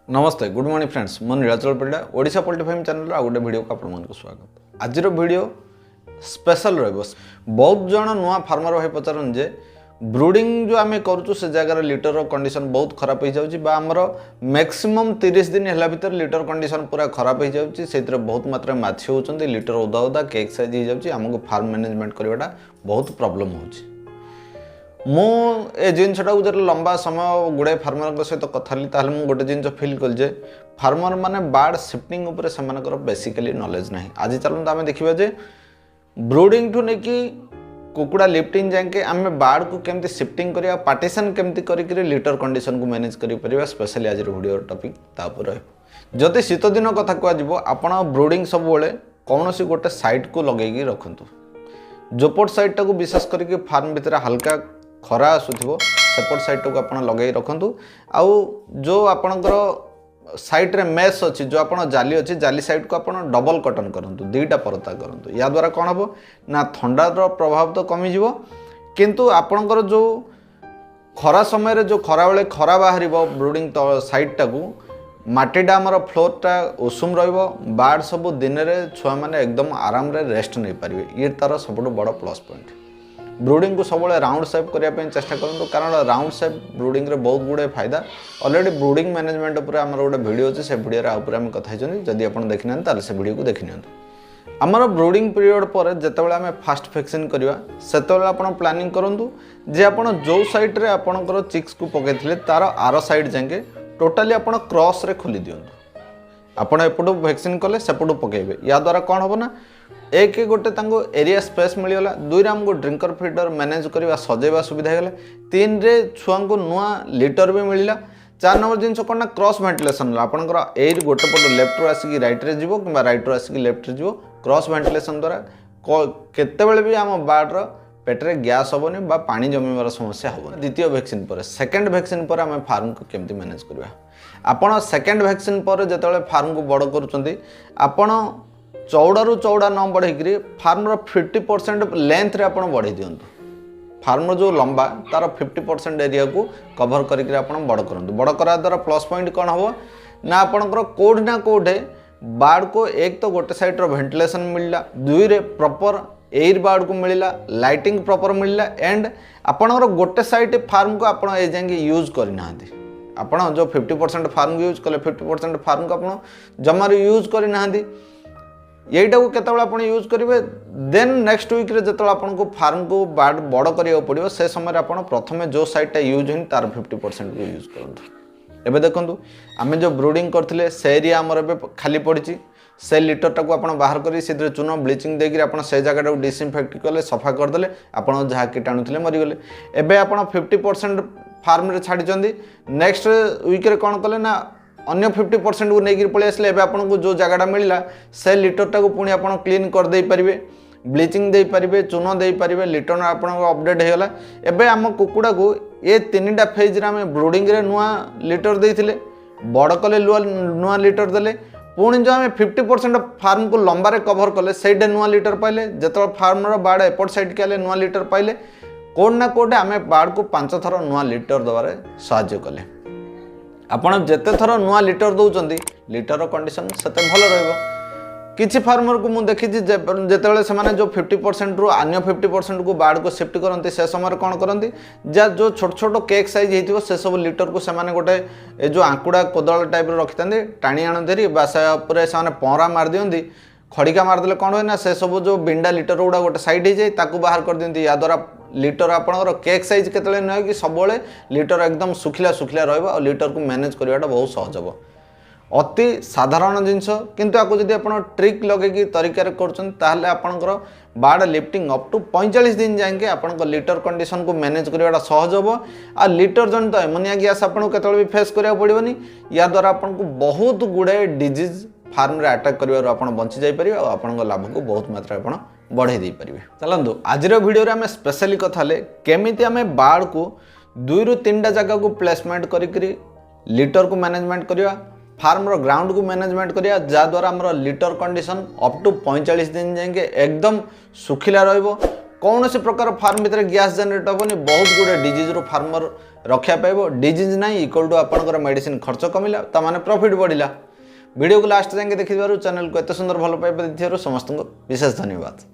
नमस्ते good morning friends मन Nilachal Parida Odisha poultry farm channel आ गोटे वीडियो को आपको स्वागत। आज वीडियो स्पेशल रहिबो। बहुत जन नुआ फार्मर भाई पचारन जे ब्रूडिंग जो आम करूँ से जगार लिटर कंडीशन बहुत खराब हो जाऊँगी बा आमर मैक्सिमम 30 दिन है भीतर लिटर कंडीशन पूरा खराब हो जाऊँगी से बहुत मात्रा माछी होती लिटर उदा उदा केक साइज हो जाऊँगी आमको फार्म मैनेजमेंट करवाटा बहुत प्रॉब्लम हो जिनसा जो लंबा समय गुड़ाए फार्मर सहित कथा मुझे गोटे जिन फिल कल जे फार्मर माने बार्ड शिफ्टिंग उपर से बेसिकली नॉलेज ना। आज चलते आम देखा जे ब्रूडिंग ठू नहीं कुकुड़ा लिफ्टिंग जाके आम बार्ड को केमती शिफ्टिंग करिया पार्टीशन केमती करी लिटर कंडीशन को मैनेज करिया स्पेशली आज वीडियो टॉपिक तापर रही। जदि शीत दिन कथा कह आपण ब्रूडिंग सब बेले कौन सी गोटे साइड को लगे रखु जोपट साइड टाक विशेष करके फार्म भितर हल्का खरा आसुथिबो सेपट साइड को आप लगे रखु आउ जो आपणकर साइड रे मेस अच्छी जो आप जाली अच्छी जाली साइड को आप डबल कटन करूँ दुईटा परता करूँ या द्वारा कौन हम ना ठंडार प्रभाव तो कमिज किंतु आपणकर जो खरा समय जो खरा बेले खरा बाहर ब्रूडिंग साइड टाक माटीटा आमर फ्लोरटा उषुम बार्ड सब दिन में छुआ मैंने एकदम आराम रे रेस्ट नहीं पारे ये तार सब बड़ प्लस पॉइंट। ब्रूडिंग को सब राउंड शेप करने चेष्टा करूँ कारण राउंड शेप ब्रूडिंग रे बहुत गुड़े फायदा ऑलरेडी ब्रूडिंग मैनेजमेंट उपर आमर गोटे वीडियो अच्छे से वीडियो आम कथा जदि आप देखी ना से वीडियो को देखी नि आमर ब्रूडिंग पीरियड पर जिते आम फास्ट वैक्सीन करवा से आप प्लानिंग करूँ जे आप जो साइड रे आपणकर चिक्स को पकई तार आर साइड जाके टोटाली आप क्रॉस रे खोली दिंतु आपड़ एपटू वैक्सीन कले सेपटू पकेबे या द्वारा कौन हम ना एक गोटे एरिया स्पेस मिलगला दुई आमको ड्रिंकर फिडर मैनेज करवा सजेवा सुविधा होगा तीन रे छुआ को नुआ लिटर भी मिलला चार नंबर जिन कौन ना क्रॉस वेंटिलेशन आपंकर एयर गोटे पट लेफ्ट रू आसिक रईट रे जीवो कि रईट रू आसिक लेफ्ट रे जीवो क्रॉस वेंटिलेशन द्वारा केतेबेले भी आम बार्डर पेट्रे गैस हेनी बा पानी जमीबार समस्या हेनी। द्वितीय वैक्सीन पर सेकेंड वैक्सीन पर आम फार्म को केमती मैनेज करवा आपड़ सेकेंड वैक्सीन पर जिते फार्म को बड़ कर चौड़ारू चौड़ा न बढ़े फार्म 50% लेंथ रे आपण बढ़े दिंतु फार्म जो लंबा तार 50% एरिया को कभर करके बड़ करूँ बड़ करा द्वारा प्लस पॉइंट कौन हम ना आपणकर कोड ना कोडे बार्ड को एक तो गोटे साइड रो वेंटिलेशन मिलला दुई रे प्रॉपर एयर बार्ड को मिलला लाइटिंग प्रॉपर मिलला एंड आपणकर गोटे साइड फार्म को आप जाए यूज करना आप जो 50% फार्म को यूज कले 50% फार्म को आप जमार यूज करना यहीटा को केतबेले आपण यूज करेंगे देन नेक्स्ट वीक रे जतबेले आपनको फार्म को बार्ड बड़ करिया पड़ियो से समय आपण प्रथमे जो साइडटा यूज होनी तार 50% को यूज करंतु। एबे देखंतु आमे जो ब्रूडिंग करथिले से एरिया हमर एबे खाली पड़िछि से लिटर टाको आपण बाहर करी से चून ब्लीचिंग देकरी आपण से जगह डिसइनफेक्ट कले सफा करदेले आपण जहा कीटाणु मरी गले एबे आपण 50% फार्म रे छाड़ी चंदी नेक्स्ट वीक रे कोन कले ना अन्य 50% को लेकर पलि आसले आपको जो जगह मिलला से लिटर टाक पुणी आप क्लीन कर दे पारे ब्लीचिंग दे पारे चून दे पारे लिटर आप अपडेट होगा एबे आम कुकुड़ा को ये 3टा फेज रे आम ब्रूडिंग रे नुआ लिटर देते बड़ कले नुआ लिटर देले पुणी जो आम 50% फार्म को लंबारे कभर कले से नुआ लिटर पाइले जो फार्म बार्ड एपट साइड के नुआ लिटर पाइले कोड ना कोड आम बार्ड को 5 थर नुआ लिटर देवारे साहाय्य कले आपण जेते थर नुआ लिटर दौरान लिटर कंडीशन सेते भल रहिबो। किछि फार्मर को मुझे देखी जितेबाला से जो 50% रु अन्य 50% को बार्ड को शिफ्ट करती से समय कौन करती जा जो छोट छोट केक साइज हो से सब लिटर को से गोटे जो आंकुड़ा कोदल टाइप रखी था टाणी आणुरी से पहरा मार दिखती खड़िका मारदे कौन हुए ना से सब जो बिंडा लिटर गुड़ा गोटे साइड हो जाए बाहर कर दिखती या द्वारा लिटर आपंकर केक साइज केतले न कि सब लिटर एकदम सुखिला सुखिला रहा और लिटर को मैनेज करवाटा बहुत सहज हम अति साधारण जिनस किंतु आपको जब आप ट्रिक लगे तरीकार कर बार्ड लिफ्टिंग अप टू 45 दिन जाए आप लिटर कंडीशन को मैनेज करवाटा सहज हम आ लिटर जनित एमोनिया गैस आपको केतले भी फेस करा पड़ोनी या द्वारा आपको बहुत गुड़ाए डिजीज फार्म रे अटैक कर बंची जापर और आप लाभ को बहुत मात्रा आप बढ़े दे पारे। चलतु आज वीडियो आम स्पेशली कथा केमिति आम बार्ड को 2 ରୁ 3टा जगह को प्लेसमेंट करी लिटर को मैनेजमेंट करवा फार्म रो ग्राउंड को मैनेजमेंट करिया जद्वारा आमर लिटर कंडीशन अप टू 45 दिन जाए एकदम सुखिला रहिबो कौन से प्रकार फार्म भितर गैस जनरेट हेनी बहुत गुड़े डिजीज रू फार्मर रक्षा पाइब डिजीज ना इक्वल टू आपंकर मेडिसिन खर्च कमिला ताने प्रॉफिट बढ़िला वीडियो को लास्ट जाके देखिबारु चैनल को एत सुंदर भल पाइबा समस्त को विशेष धन्यवाद।